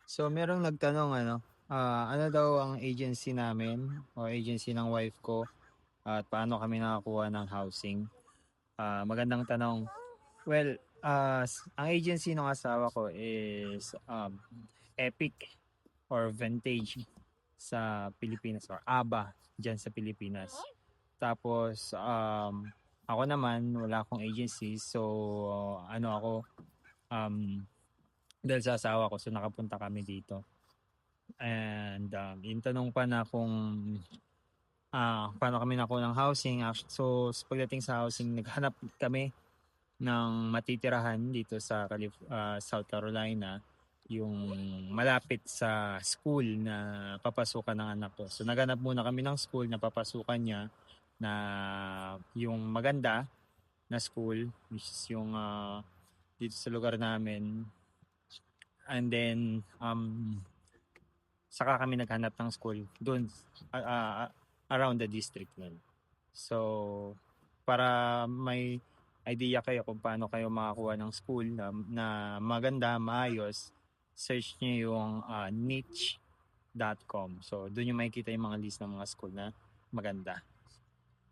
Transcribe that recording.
So merong nagtanong ano daw ang agency namin o agency ng wife ko at paano kami nakakuha ng housing? Magandang tanong. Well, ang agency ng asawa ko is Epic or Vintage sa Pilipinas or ABA diyan sa Pilipinas. Tapos ako naman wala akong agency so ako um, dahil sa asawa ko so nakapunta kami dito. And yung tanong pa na kung paano kami nakuha ng housing. So pagdating sa housing, naghanap kami ng matitirahan dito sa South Carolina, yung malapit sa school na papasukan ng anak ko. So naghanap muna kami ng school na papasukan niya na yung maganda na school, which is yung dito sa lugar namin. And then saka kami naghanap ng school doon around the district nun. So, para may idea kayo kung paano kayo makakuha ng school na maganda, maayos, search niyo yung niche.com. So, doon yung makikita yung mga list ng mga school na maganda.